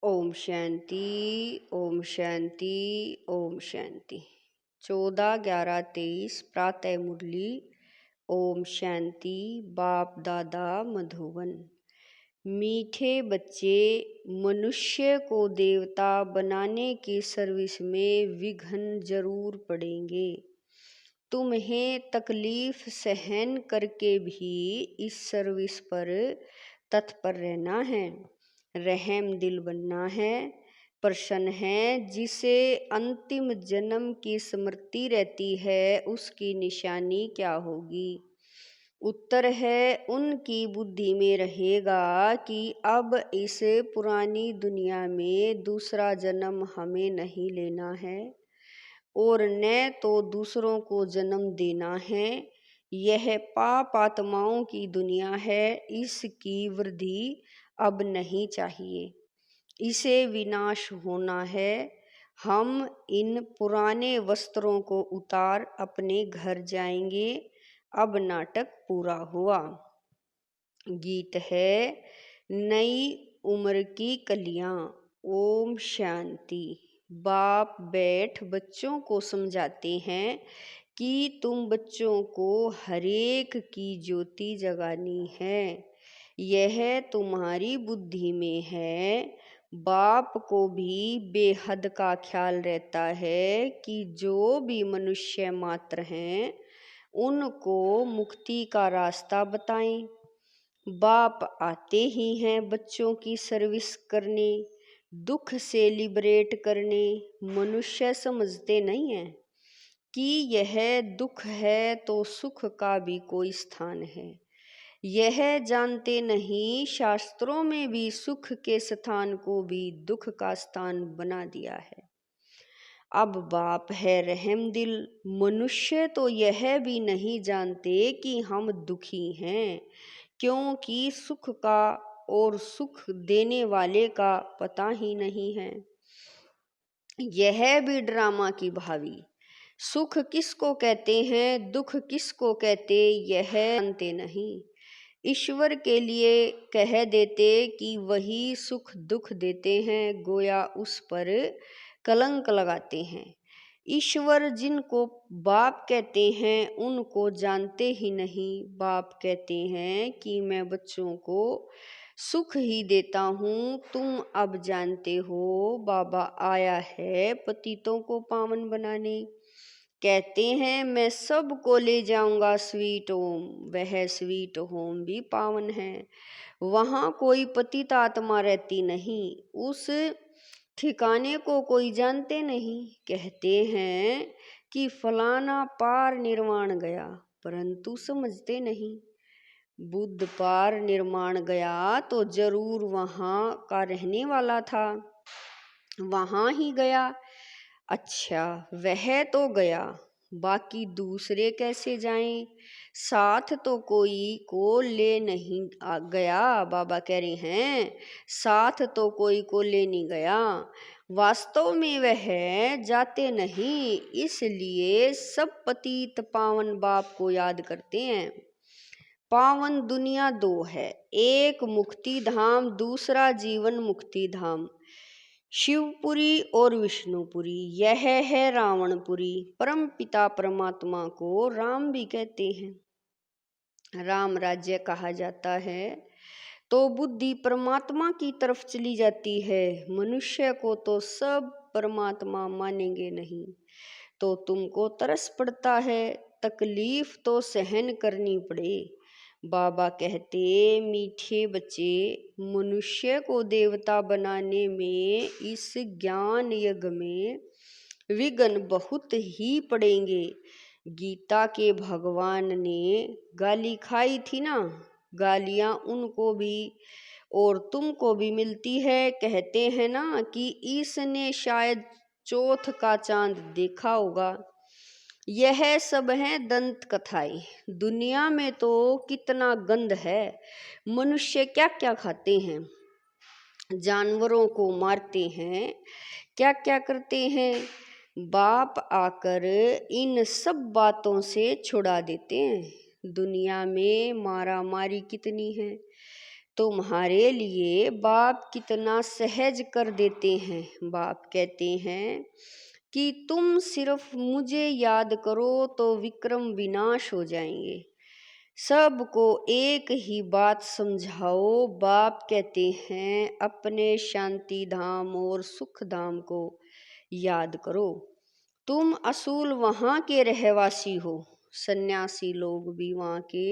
ओम शांति। ओम शांति। ओम शांति। 14/11/23 प्रातः मुरली। ओम शांति। बाप दादा मधुबन। मीठे बच्चे, मनुष्य को देवता बनाने की सर्विस में विघ्न जरूर पड़ेंगे। तुम्हें तकलीफ सहन करके भी इस सर्विस पर तत्पर रहना है, रहम दिल बनना है, प्रसन्न है। जिसे अंतिम जन्म की स्मृति रहती है उसकी निशानी क्या होगी? उत्तर है, उनकी बुद्धि में रहेगा कि अब इस पुरानी दुनिया में दूसरा जन्म हमें नहीं लेना है और न तो दूसरों को जन्म देना है। यह पाप आत्माओं की दुनिया है, इसकी वृद्धि अब नहीं चाहिए, इसे विनाश होना है। हम इन पुराने वस्त्रों को उतार अपने घर जाएंगे। अब नाटक पूरा हुआ। गीत है नई उम्र की कलियां। ओम शांति। बाप बैठ बच्चों को समझाते हैं कि तुम बच्चों को हरेक की ज्योति जगानी है। यह तुम्हारी बुद्धि में है। बाप को भी बेहद का ख्याल रहता है कि जो भी मनुष्य मात्र हैं उनको मुक्ति का रास्ता बताएं। बाप आते ही हैं बच्चों की सर्विस करने, दुख से लिबरेट करने। मनुष्य समझते नहीं हैं कि यह दुख है तो सुख का भी कोई स्थान है। यह जानते नहीं शास्त्रों में भी सुख के स्थान को भी दुख का स्थान बना दिया है। अब बाप है रहम दिल। मनुष्य तो यह भी नहीं जानते कि हम दुखी हैं, क्योंकि सुख का और सुख देने वाले का पता ही नहीं है। यह भी ड्रामा की भावी। सुख किसको कहते हैं, दुख किसको कहते, यह जानते नहीं। ईश्वर के लिए कह देते कि वही सुख दुख देते हैं, गोया उस पर कलंक लगाते हैं। ईश्वर जिनको बाप कहते हैं उनको जानते ही नहीं। बाप कहते हैं कि मैं बच्चों को सुख ही देता हूँ, तुम अब जानते हो बाबा आया है पतितों को पावन बनाने। कहते हैं मैं सबको ले जाऊंगा स्वीट होम। वह स्वीट होम भी पावन है, वहाँ कोई पतित आत्मा रहती नहीं, उस ठिकाने को कोई जानते नहीं। कहते हैं कि फलाना पार निर्वाण गया, परंतु समझते नहीं। बुद्ध पार निर्माण गया तो जरूर वहाँ का रहने वाला था, वहाँ ही गया। अच्छा, वह तो गया, बाकी दूसरे कैसे जाएं? साथ तो कोई को ले नहीं गया। बाबा कह रहे हैं साथ तो कोई को ले नहीं गया। वास्तव में वह जाते नहीं, इसलिए सब पतित पावन बाप को याद करते हैं। पावन दुनिया दो है, एक मुक्ति धाम, दूसरा जीवन मुक्ति धाम। शिवपुरी और विष्णुपुरी, यह है रावणपुरी। परम पिता परमात्मा को राम भी कहते हैं। राम राज्य कहा जाता है तो बुद्धि परमात्मा की तरफ चली जाती है। मनुष्य को तो सब परमात्मा मानेंगे नहीं, तो तुमको तरस पड़ता है, तकलीफ तो सहन करनी पड़े। बाबा कहते मीठे बच्चे, मनुष्य को देवता बनाने में इस ज्ञान यज्ञ में विघ्न बहुत ही पड़ेंगे। गीता के भगवान ने गाली खाई थी ना, गालियां उनको भी और तुमको भी मिलती है। कहते हैं ना कि इसने शायद चौथ का चांद देखा होगा। यह सब है दंत कथाएं। दुनिया में तो कितना गंद है। मनुष्य क्या क्या खाते हैं, जानवरों को मारते हैं, क्या क्या करते हैं। बाप आकर इन सब बातों से छुड़ा देते हैं। दुनिया में मारा मारी कितनी है, तुम्हारे लिए बाप कितना सहज कर देते हैं। बाप कहते हैं कि तुम सिर्फ मुझे याद करो तो विक्रम विनाश हो जाएंगे। सबको एक ही बात समझाओ। बाप कहते हैं अपने शांति धाम और सुख धाम को याद करो। तुम असूल वहाँ के रहवासी हो। सन्यासी लोग भी वहाँ के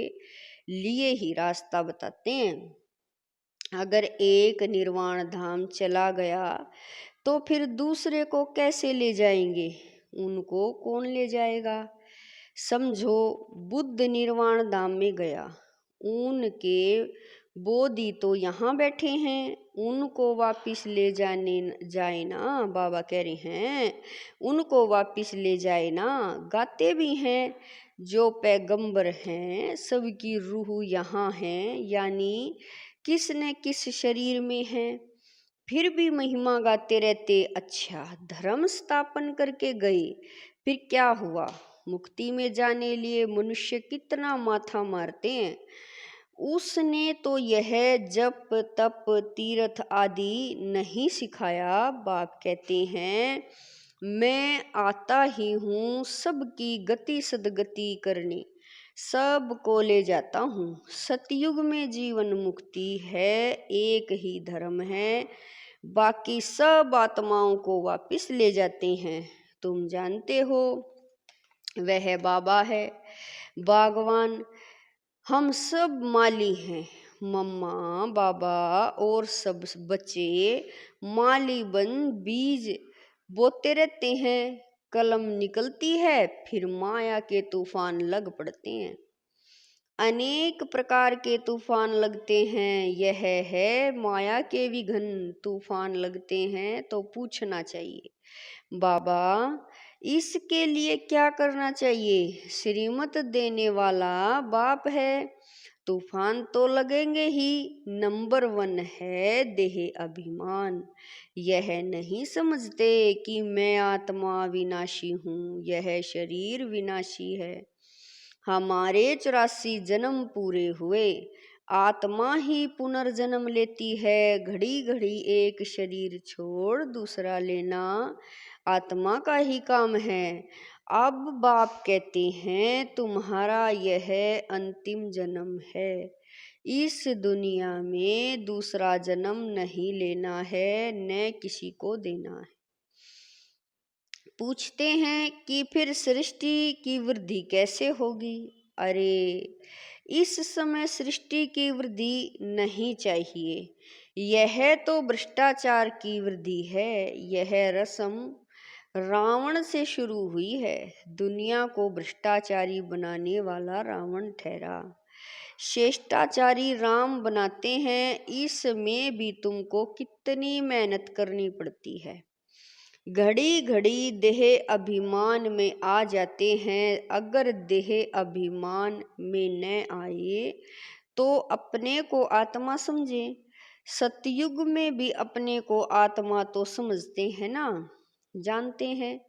लिए ही रास्ता बताते हैं। अगर एक निर्वाण धाम चला गया तो फिर दूसरे को कैसे ले जाएंगे? उनको कौन ले जाएगा? समझो, बुद्ध निर्वाण धाम में गया, उनके बोधि तो यहाँ बैठे हैं, उनको वापिस ले जाए ना। बाबा कह रहे हैं उनको वापिस ले जाए ना। गाते भी हैं जो पैगंबर हैं सबकी रूह यहाँ है, यानी किस न किस शरीर में है, फिर भी महिमा गाते रहते। अच्छा, धर्म स्थापन करके गए, फिर क्या हुआ? मुक्ति में जाने लिए मनुष्य कितना माथा मारते हैं। उसने तो यह जप तप तीर्थ आदि नहीं सिखाया। बाप कहते हैं मैं आता ही हूँ सबकी गति सदगति करने, सबको ले जाता हूँ। सतयुग में जीवन मुक्ति है, एक ही धर्म है, बाकी सब आत्माओं को वापिस ले जाते हैं। तुम जानते हो वह बाबा है बागवान, हम सब माली हैं। मम्मा बाबा और सब बच्चे माली बन बीज बोते रहते हैं। कलम निकलती है, फिर माया के तूफान लग पड़ते हैं। अनेक प्रकार के तूफान लगते हैं, यह है माया के विघन। तूफान लगते हैं तो पूछना चाहिए बाबा इसके लिए क्या करना चाहिए? श्रीमत देने वाला बाप है। तूफान तो लगेंगे ही। नंबर 1 है देह अभिमान। यह नहीं समझते कि मैं आत्मा विनाशी हूँ, यह शरीर विनाशी है। हमारे 84 जन्म पूरे हुए, आत्मा ही पुनर्जन्म लेती है। घड़ी घड़ी एक शरीर छोड़ दूसरा लेना आत्मा का ही काम है। अब बाप कहते हैं तुम्हारा यह अंतिम जन्म है, इस दुनिया में दूसरा जन्म नहीं लेना है, न किसी को देना है। पूछते हैं कि फिर सृष्टि की वृद्धि कैसे होगी? अरे, इस समय सृष्टि की वृद्धि नहीं चाहिए, यह तो भ्रष्टाचार की वृद्धि है। यह रस्म रावण से शुरू हुई है। दुनिया को भ्रष्टाचारी बनाने वाला रावण ठहरा, शिष्टाचारी राम बनाते हैं। इसमें भी तुमको कितनी मेहनत करनी पड़ती है। घड़ी घड़ी देह अभिमान में आ जाते हैं। अगर देह अभिमान में न आए तो अपने को आत्मा समझे। सतयुग में भी अपने को आत्मा तो समझते हैं ना, जानते हैं।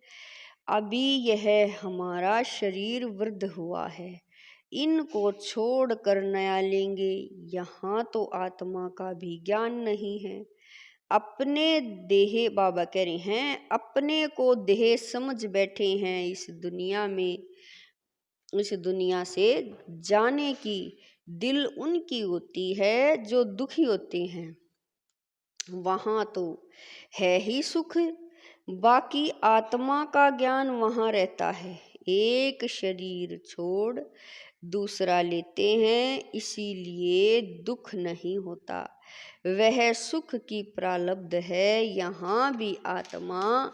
अभी यह हमारा शरीर वृद्ध हुआ है, इनको छोड़ कर नया लेंगे। यहाँ तो आत्मा का भी ज्ञान नहीं है। अपने देह, बाबा कह रहे हैं अपने को देह समझ बैठे हैं। इस दुनिया में, इस दुनिया से जाने की दिल उनकी होती है जो दुखी होते हैं। वहाँ तो है ही सुख, बाकी आत्मा का ज्ञान वहाँ रहता है। एक शरीर छोड़ दूसरा लेते हैं, इसीलिए दुख नहीं होता। वह सुख की प्रारब्ध है। यहाँ भी आत्मा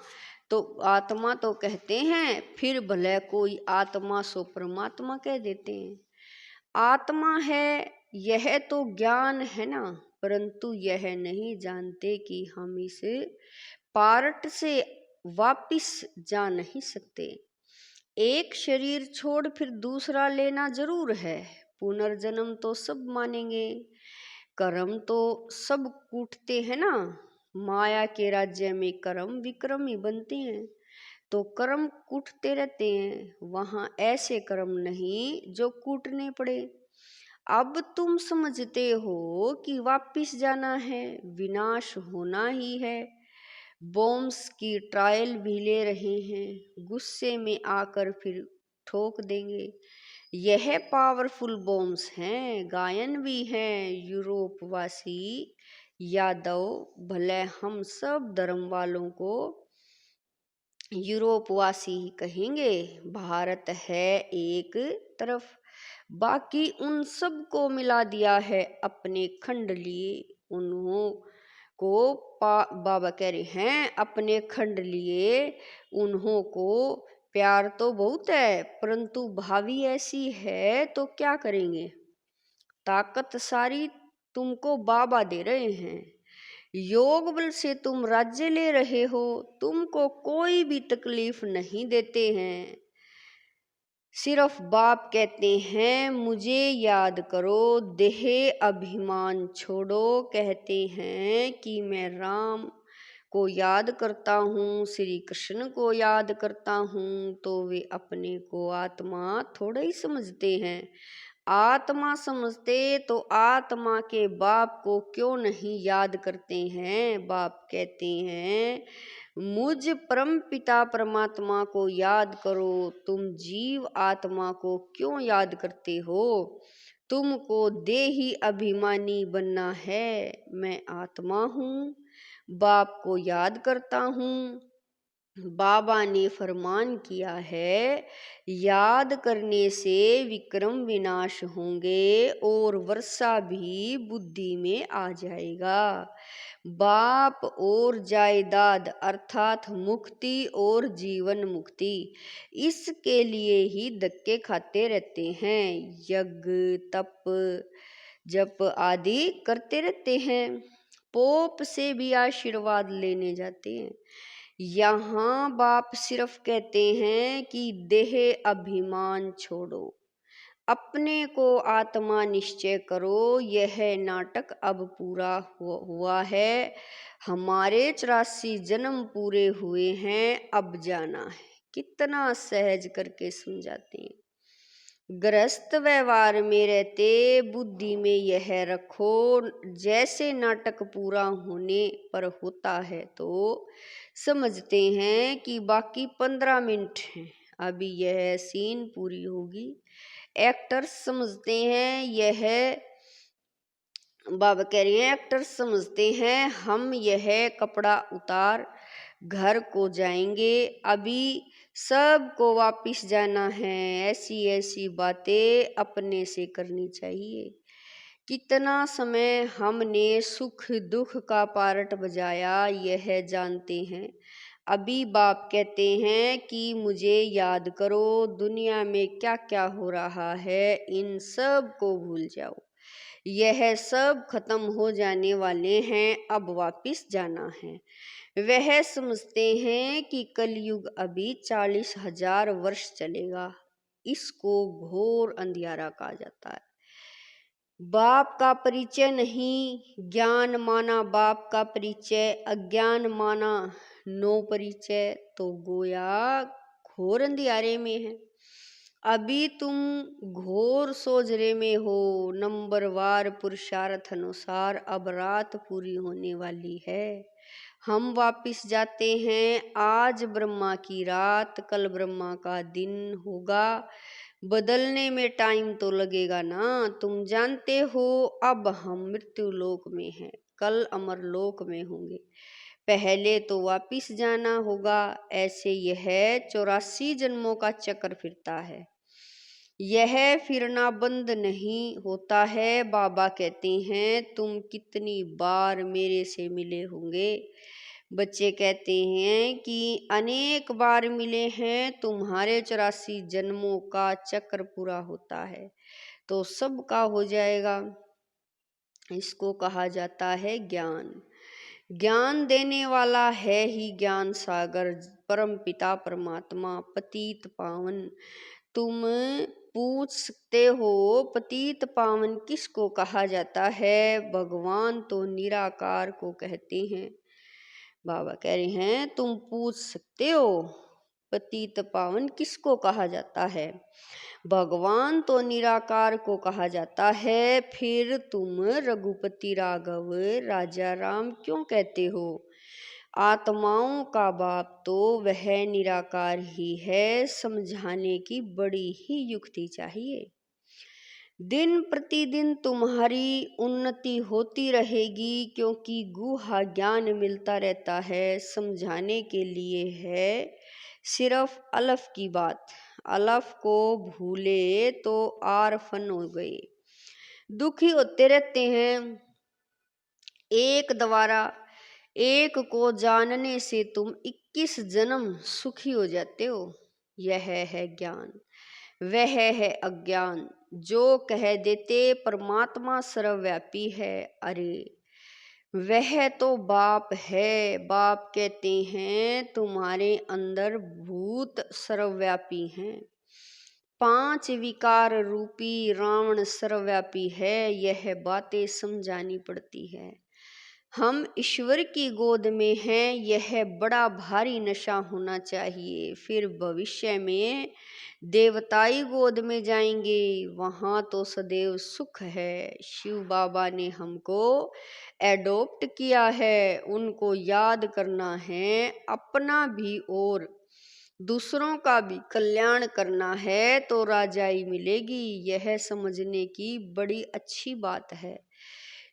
तो कहते हैं, फिर भले कोई आत्मा सो परमात्मा कह देते हैं। आत्मा है, यह तो ज्ञान है ना, परंतु यह नहीं जानते कि हम इस पार्ट से वापिस जा नहीं सकते। एक शरीर छोड़ फिर दूसरा लेना जरूर है। पुनर्जन्म तो सब मानेंगे, कर्म तो सब कूटते हैं ना। माया के राज्य में कर्म विक्रम ही बनते हैं, तो कर्म कूटते रहते हैं। वहाँ ऐसे कर्म नहीं जो कूटने पड़े। अब तुम समझते हो कि वापिस जाना है, विनाश होना ही है। बॉम्ब्स की ट्रायल भी ले रहे हैं, गुस्से में आकर फिर ठोक देंगे। यह पावरफुल बॉम्ब्स हैं, गायन भी हैं यूरोपवासी यादव। भले हम सब धर्म वालों को यूरोपवासी ही कहेंगे। भारत है एक तरफ, बाकी उन सबको मिला दिया है अपने खंड लिए। उन्हों को बाबा कह रहे हैं अपने खंड लिए उन्हों को प्यार तो बहुत है, परंतु भावी ऐसी है तो क्या करेंगे। ताकत सारी तुमको बाबा दे रहे हैं, योग बल से तुम राज्य ले रहे हो, तुमको कोई भी तकलीफ नहीं देते हैं। सिर्फ बाप कहते हैं मुझे याद करो, देह अभिमान छोड़ो। कहते हैं कि मैं राम को याद करता हूँ, श्री कृष्ण को याद करता हूँ, तो वे अपने को आत्मा थोड़ा ही समझते हैं। आत्मा समझते तो आत्मा के बाप को क्यों नहीं याद करते हैं। बाप कहते हैं मुझ परम पिता परमात्मा को याद करो, तुम जीव आत्मा को क्यों याद करते हो। तुमको देही अभिमानी बनना है। मैं आत्मा हूँ, बाप को याद करता हूँ। बाबा ने फरमान किया है याद करने से विक्रम विनाश होंगे और वर्षा भी बुद्धि में आ जाएगा। बाप और जायदाद अर्थात मुक्ति और जीवन मुक्ति, इसके लिए ही धक्के खाते रहते हैं। यज्ञ तप जप आदि करते रहते हैं, पोप से भी आशीर्वाद लेने जाते हैं। यहाँ बाप सिर्फ कहते हैं कि देह अभिमान छोड़ो, अपने को आत्मा निश्चय करो। यह नाटक अब पूरा हुआ है, हमारे 84 जन्म पूरे हुए हैं, अब जाना है। कितना सहज करके समझाते हैं। गृहस्थ व्यवहार में रहते बुद्धि में यह रखो, जैसे नाटक पूरा होने पर होता है तो समझते हैं कि बाकी 15 मिनट हैं, अभी यह सीन पूरी होगी। एक्टर्स समझते हैं यह, बाबा कह रहे हैं एक्टर्स समझते हैं हम यह कपड़ा उतार घर को जाएंगे, अभी सबको वापिस जाना है। ऐसी ऐसी बातें अपने से करनी चाहिए। कितना समय हमने सुख दुख का पार्ट बजाया यह जानते हैं। अभी बाप कहते हैं कि मुझे याद करो, दुनिया में क्या क्या हो रहा है इन सब को भूल जाओ, यह सब खत्म हो जाने वाले हैं, अब वापिस जाना है। वह समझते हैं कि कलयुग अभी 40,000 वर्ष चलेगा, इसको घोर अंधियारा कहा जाता है। बाप का परिचय नहीं, ज्ञान माना बाप का परिचय, अज्ञान माना नो परिचय, तो गोया घोर अंधियारे में है। अभी तुम घोर सोजरे में हो, नंबरवार पुरुषार्थ अनुसार अब रात पूरी होने वाली है। हम वापिस जाते हैं, आज ब्रह्मा की रात, कल ब्रह्मा का दिन होगा। बदलने में टाइम तो लगेगा ना, तुम जानते हो अब हम मृत्यु लोक में हैं, कल अमर लोक में होंगे, पहले तो वापिस जाना होगा। ऐसे यह 84 जन्मों का चक्र फिरता है, यह फिरना बंद नहीं होता है। बाबा कहते हैं तुम कितनी बार मेरे से मिले होंगे। बच्चे कहते हैं कि अनेक बार मिले हैं, तुम्हारे 84 जन्मों का चक्र पूरा होता है तो सबका हो जाएगा। इसको कहा जाता है ज्ञान। ज्ञान देने वाला है ही ज्ञान सागर, परम पिता परमात्मा पतित पावन। तुम पूछ सकते हो पतित पावन किसको कहा जाता है। भगवान तो निराकार को कहते हैं। बाबा कह रहे हैं तुम पूछ सकते हो पतित पावन किसको कहा जाता है? भगवान तो निराकार को कहा जाता है, फिर तुम रघुपति राघव राजा राम क्यों कहते हो? आत्माओं का बाप तो वह निराकार ही है, समझाने की बड़ी ही युक्ति चाहिए। दिन प्रतिदिन तुम्हारी उन्नति होती रहेगी, क्योंकि गूढ़ ज्ञान मिलता रहता है, समझाने के लिए है सिर्फ अलफ की बात। अलफ को भूले तो आर फन हो गए, दुखी होते रहते हैं। एक द्वारा एक को जानने से तुम 21 जन्म सुखी हो जाते हो। यह है ज्ञान, वह है अज्ञान। जो कह देते परमात्मा सर्वव्यापी है, अरे वह तो बाप है। बाप कहते हैं तुम्हारे अंदर भूत सर्वव्यापी हैं। 5 विकार रूपी रावण सर्वव्यापी है। यह बातें समझानी पड़ती है। हम ईश्वर की गोद में हैं, यह बड़ा भारी नशा होना चाहिए। फिर भविष्य में देवताई गोद में जाएंगे, वहाँ तो सदैव सुख है। शिव बाबा ने हमको एडॉप्ट किया है, उनको याद करना है, अपना भी और दूसरों का भी कल्याण करना है तो राजाई मिलेगी। यह समझने की बड़ी अच्छी बात है।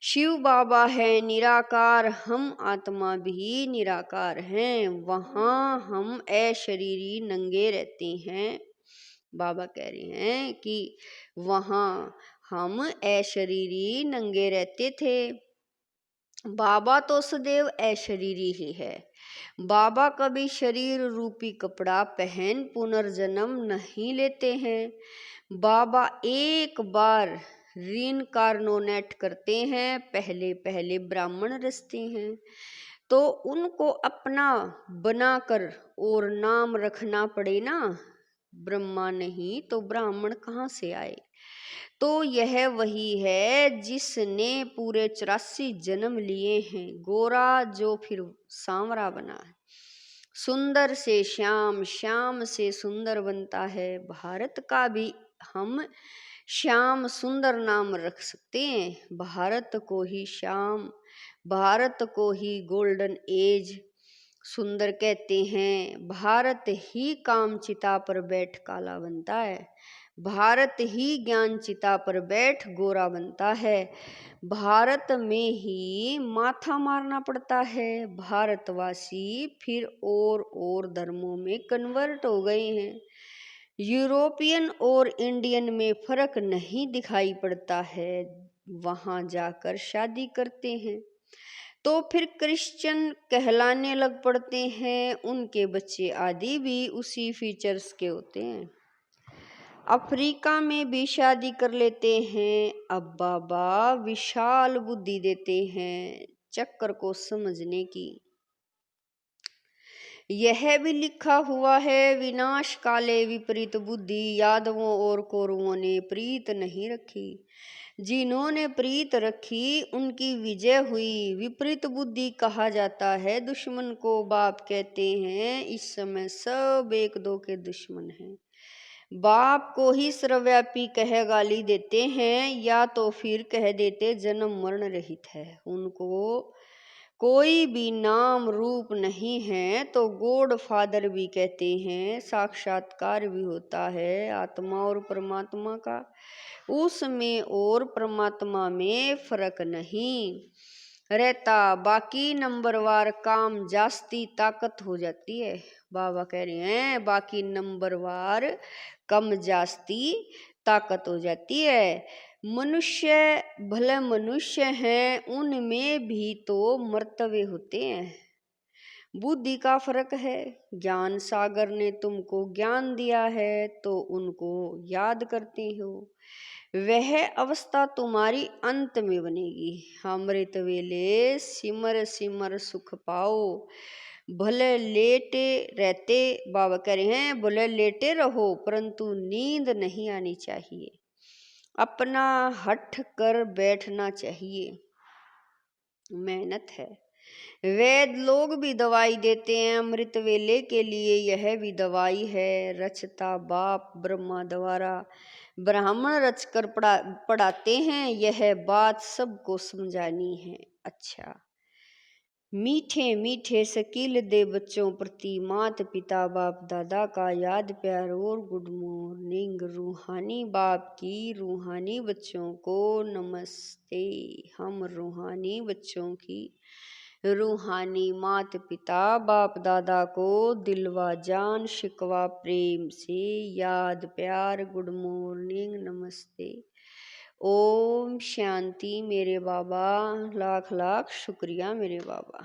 शिव बाबा है निराकार, हम आत्मा भी निराकार हैं। वहाँ हम अशरीरी नंगे रहते हैं। बाबा कह रहे हैं कि वहाँ हम अशरीरी नंगे रहते थे। बाबा तो सदैव अशरीरी ही है। बाबा कभी शरीर रूपी कपड़ा पहन पुनर्जन्म नहीं लेते हैं। बाबा एक बार रीइंकार्नेट करते हैं, पहले पहले ब्राह्मण रचते हैं, तो उनको अपना बनाकर और नाम रखना पड़े ना। ब्रह्मा नहीं तो ब्राह्मण कहाँ से आए? तो यह वही है जिसने पूरे 84 जन्म लिए हैं। गोरा जो फिर सांवरा बना है, सुंदर से श्याम, श्याम से सुंदर बनता है। भारत का भी हम श्याम सुंदर नाम रख सकते हैं। भारत को ही श्याम, भारत को ही गोल्डन एज सुंदर कहते हैं। भारत ही काम चिता पर बैठ काला बनता है। भारत ही ज्ञान चिता पर बैठ गोरा बनता है। भारत में ही माथा मारना पड़ता है। भारतवासी फिर और धर्मों में कन्वर्ट हो गए हैं। यूरोपियन और इंडियन में फर्क नहीं दिखाई पड़ता है, वहाँ जाकर शादी करते हैं तो फिर क्रिश्चियन कहलाने लग पड़ते हैं। उनके बच्चे आदि भी उसी फीचर्स के होते हैं। अफ्रीका में भी शादी कर लेते हैं। अब बाबा विशाल बुद्धि देते हैं चक्कर को समझने की। यह भी लिखा हुआ है, विनाश काले विपरीत बुद्धि, यादवों और कौरवों ने प्रीत नहीं रखी। जिन्होंने प्रीत रखी उनकी विजय हुई। विपरीत बुद्धि कहा जाता है दुश्मन को। बाप कहते हैं इस समय सब एक दो के दुश्मन हैं। बाप को ही सर्वव्यापी कह गाली देते हैं, या तो फिर कह देते जन्म मरण रहित है। उनको कोई भी नाम रूप नहीं है तो गॉड फादर भी कहते हैं। साक्षात्कार भी होता है आत्मा और परमात्मा का। उसमें और परमात्मा में फर्क नहीं रहता। बाकी नंबरवार काम जास्ती ताकत हो जाती है। बाबा कह रहे हैं बाकी नंबरवार कम जास्ती ताकत हो जाती है। मनुष्य भले मनुष्य हैं, उनमें भी तो मर्तबे होते हैं। बुद्धि का फर्क है। ज्ञान सागर ने तुमको ज्ञान दिया है तो उनको याद करते हो। वह अवस्था तुम्हारी अंत में बनेगी। अमृत वेले सिमर सिमर सुख पाओ। भले लेटे रहते, बाबा कह रहे हैं भले लेटे रहो परंतु नींद नहीं आनी चाहिए। अपना हट कर बैठना चाहिए। मेहनत है। वैद लोग भी दवाई देते हैं, अमृत वेले के लिए यह भी दवाई है। रचता बाप ब्रह्मा द्वारा, ब्राह्मण रचकर पढ़ाते हैं, यह बात सबको समझानी है। अच्छा, मीठे मीठे शकील दे बच्चों प्रति मात पिता बाप दादा का याद प्यार और गुड मॉर्निंग। रूहानी बाप की रूहानी बच्चों को नमस्ते। हम रूहानी बच्चों की रूहानी मात पिता बाप दादा को दिलवा जान शिकवा प्रेम से याद प्यार गुड मॉर्निंग नमस्ते। ओम शांति मेरे बाबा, लाख लाख शुक्रिया मेरे बाबा।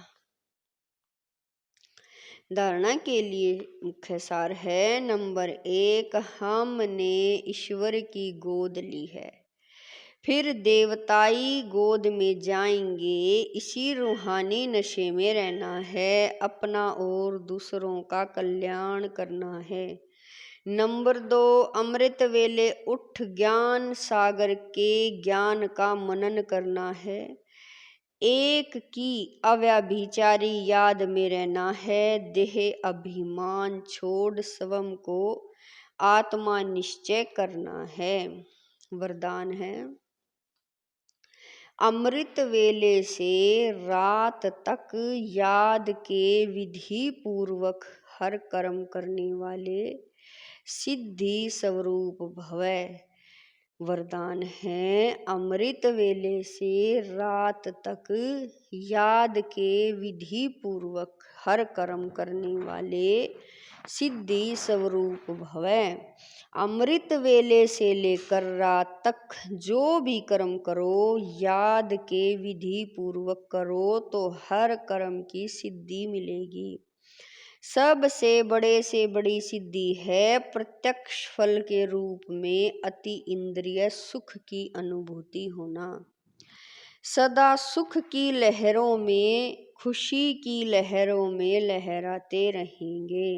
धारणा के लिए मुख्य सार है। नंबर 1, हमने ईश्वर की गोद ली है, फिर देवताई गोद में जाएंगे। इसी रूहानी नशे में रहना है, अपना और दूसरों का कल्याण करना है। नंबर 2, अमृत वेले उठ ज्ञान सागर के ज्ञान का मनन करना है। एक की अव्यभिचारी याद में रहना है। देह अभिमान छोड़ स्वयं को आत्मा निश्चय करना है। वरदान है, अमृत वेले से रात तक याद के विधि पूर्वक हर कर्म करने वाले सिद्धि स्वरूप भवै। वरदान है, अमृत वेले से रात तक याद के विधि पूर्वक हर कर्म करने वाले सिद्धि स्वरूप भवै। अमृत वेले से लेकर रात तक जो भी कर्म करो, याद के विधि पूर्वक करो तो हर कर्म की सिद्धि मिलेगी। सबसे बड़े से बड़ी सिद्धि है प्रत्यक्ष फल के रूप में अति इंद्रिय सुख की अनुभूति होना। सदा सुख की लहरों में, खुशी की लहरों में लहराते रहेंगे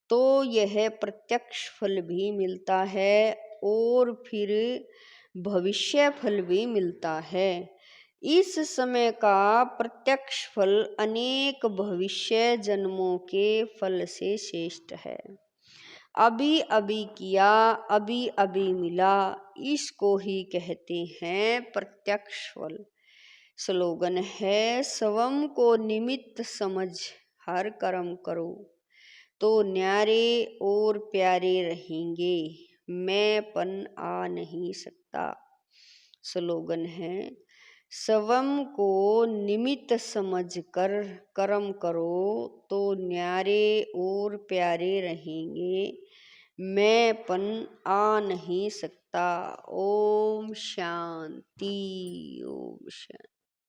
तो यह प्रत्यक्ष फल भी मिलता है और फिर भविष्य फल भी मिलता है। इस समय का प्रत्यक्ष फल अनेक भविष्य जन्मों के फल से श्रेष्ठ है। अभी अभी किया, अभी अभी मिला, इसको ही कहते हैं प्रत्यक्ष फल। स्लोगन है, स्वयं को निमित्त समझ हर कर्म करो तो न्यारे और प्यारे रहेंगे, मैंपन आ नहीं सकता। स्लोगन है, स्वयं को निमित्त समझकर कर्म करो तो न्यारे और प्यारे रहेंगे, मैंपन आ नहीं सकता। ओम शांति, ओम शांति।